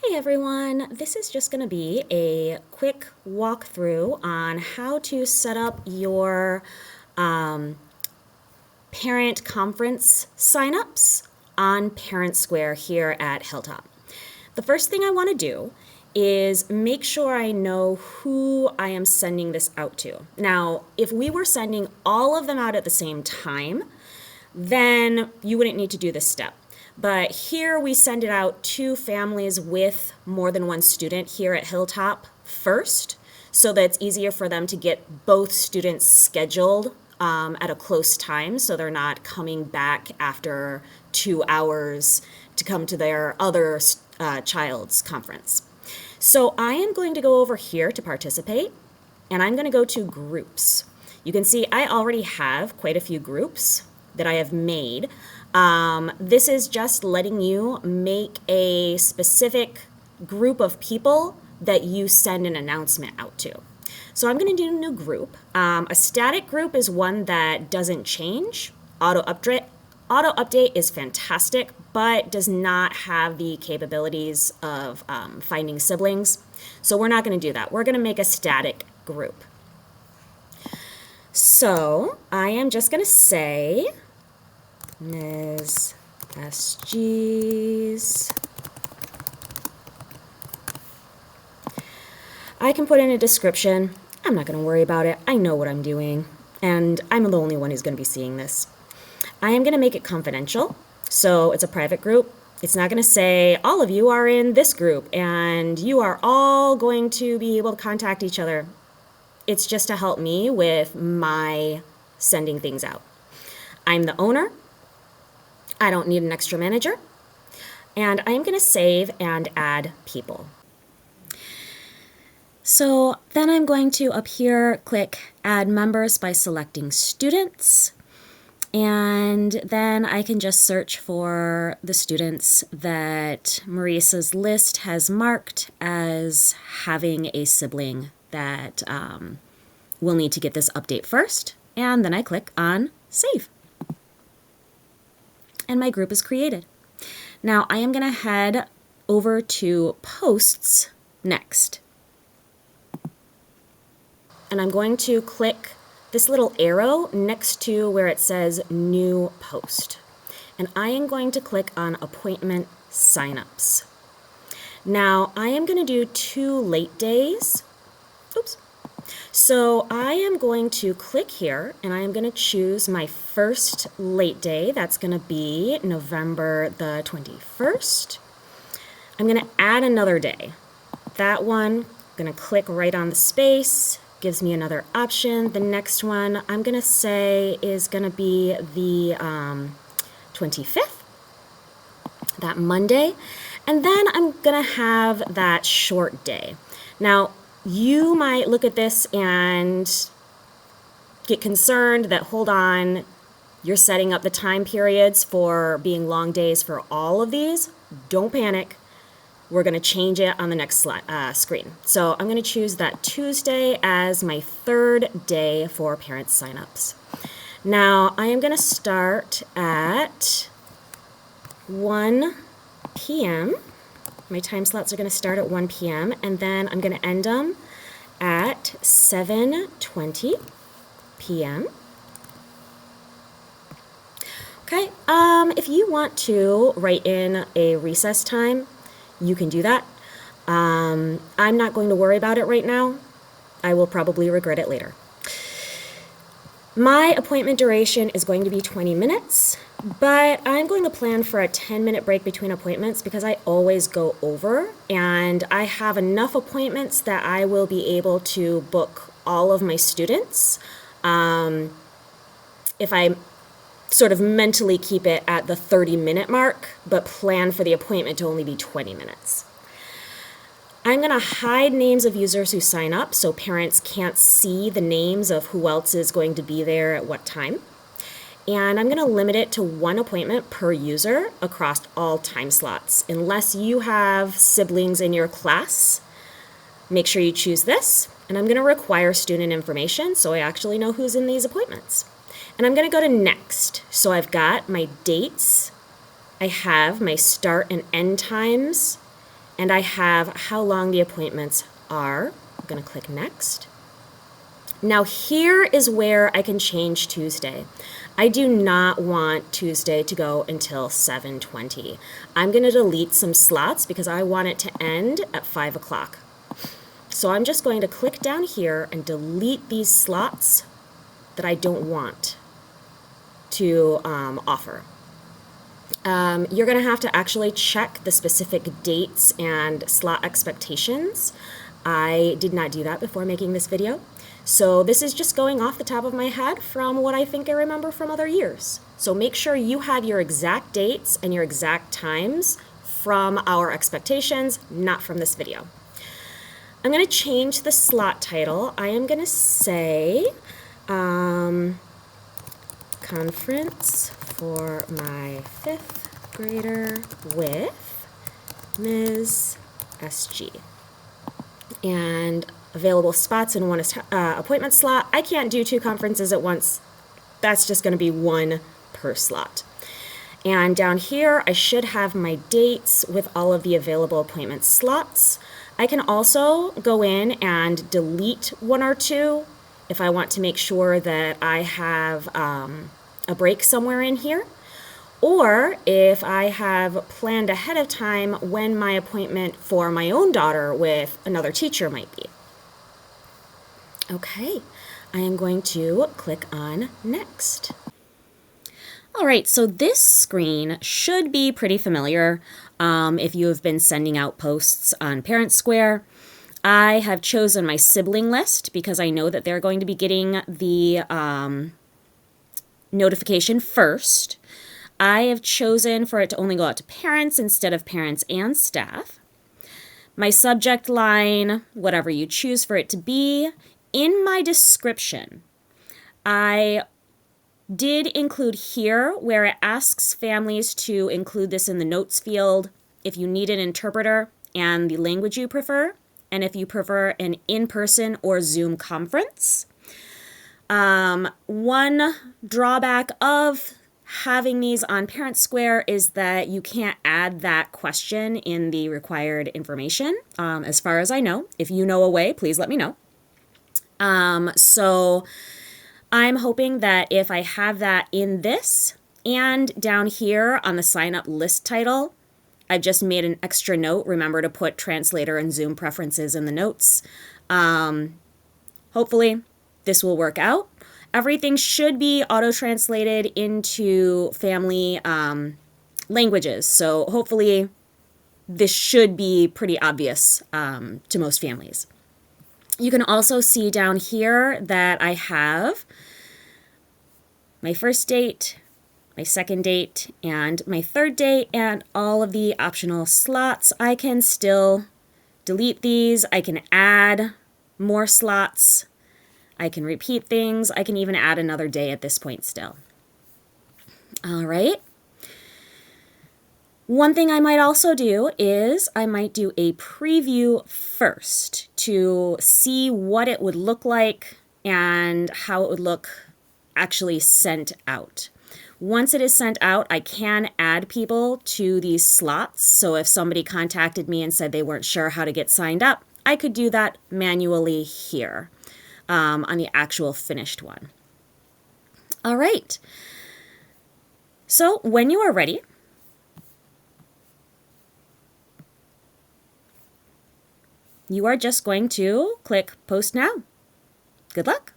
Hey everyone, this is just going to be a quick walkthrough on how to set up your parent conference signups on ParentSquare here at Hilltop. The first thing I want to do is make sure I know who I am sending this out to. Now, if we were sending all of them out at the same time, then you wouldn't need to do this step. But here we send it out to families with more than one student here at Hilltop first, so that it's easier for them to get both students scheduled at a close time, so they're not coming back after 2 hours to come to their other child's conference. So I am going to go over here to participate, and I'm going to go to groups. You can see I already have quite a few groups that I have made. This is just letting you make a specific group of people that you send an announcement out to. So I'm going to do a new group. A static group is one that doesn't change. Auto update is fantastic, but does not have the capabilities of finding siblings. So we're not going to do that. We're going to make a static group. So I am just going to say Ms. SG's. I can put in a description. I'm not going to worry about it. I know what I'm doing, and I'm the only one who's going to be seeing this. I am going to make it confidential, so it's a private group. It's not going to say all of you are in this group and you are all going to be able to contact each other. It's just to help me with my sending things out. I'm the owner. I don't need an extra manager. And I'm going to save and add people. So then I'm going to up here click add members by selecting students. And then I can just search for the students that Marissa's list has marked as having a sibling that will need to get this update first. And then I click on save. And my group is created. Now I am going to head over to posts next. And I'm going to click this little arrow next to where it says new post. And I am going to click on appointment signups. Now I am going to do 2 late days. Oops. So I am going to click here and I am going to choose my first late day. That's going to be November the 21st. I'm going to add another day. That one, I'm going to click right on the space. Gives me another option. The next one I'm going to say is going to be the 25th, that Monday. And then I'm going to have that short day. Now, you might look at this and get concerned that, hold on, you're setting up the time periods for being long days for all of these. Don't panic. We're going to change it on the next screen. So I'm going to choose that Tuesday as my 3rd day for parent signups. Now I am going to start at 1 p.m. My time slots are going to start at 1 p.m. and then I'm going to end them at 7:20 p.m. Okay, if you want to write in a recess time, you can do that. I'm not going to worry about it right now. I will probably regret it later. My appointment duration is going to be 20 minutes, but I'm going to plan for a 10-minute break between appointments because I always go over, and I have enough appointments that I will be able to book all of my students if I sort of mentally keep it at the 30-minute mark, but plan for the appointment to only be 20 minutes. I'm going to hide names of users who sign up so parents can't see the names of who else is going to be there at what time. And I'm going to limit it to 1 appointment per user across all time slots. Unless you have siblings in your class, make sure you choose this. And I'm going to require student information so I actually know who's in these appointments. And I'm going to go to next. So I've got my dates. I have my start and end times. and I have how long the appointments are. I'm going to click next. Now here is where I can change Tuesday. I do not want Tuesday to go until 7:20. I'm going to delete some slots because I want it to end at 5 o'clock. So I'm just going to click down here and delete these slots that I don't want to offer. You're going to have to actually check the specific dates and slot expectations. I did not do that before making this video. So this is just going off the top of my head from what I think I remember from other years. So make sure you have your exact dates and your exact times from our expectations, not from this video. I'm going to change the slot title. I am going to say conference for my 5th grader with Ms. SG. And available spots in one appointment slot. I can't do 2 conferences at once. That's just going to be 1 per slot. And down here, I should have my dates with all of the available appointment slots. I can also go in and delete 1 or 2 if I want to make sure that I have a break somewhere in here. Or if I have planned ahead of time when my appointment for my own daughter with another teacher might be. Okay, I am going to click on Next. All right, so this screen should be pretty familiar if you have been sending out posts on ParentSquare. I have chosen my sibling list because I know that they're going to be getting the notification first. I have chosen for it to only go out to parents instead of parents and staff. My subject line, whatever you choose for it to be. In my description, I did include here where it asks families to include this in the notes field if you need an interpreter and the language you prefer, and if you prefer an in-person or Zoom conference. One drawback of having these on ParentSquare is that you can't add that question in the required information, as far as I know. If you know a way, please let me know. So I'm hoping that if I have that in this and down here on the sign up list title, I've just made an extra note. Remember to put translator and Zoom preferences in the notes. Hopefully this will work out. Everything should be auto-translated into family languages. So hopefully this should be pretty obvious to most families. You can also see down here that I have my first date, my second date, and my third date, and all of the optional slots. I can still delete these. I can add more slots. I can repeat things. I can even add another day at this point still. All right. One thing I might also do is I might do a preview first to see what it would look like and how it would look actually sent out. Once it is sent out, I can add people to these slots. So if somebody contacted me and said they weren't sure how to get signed up, I could do that manually here on the actual finished one. All right. So when you are ready, you are just going to click Post Now. Good luck.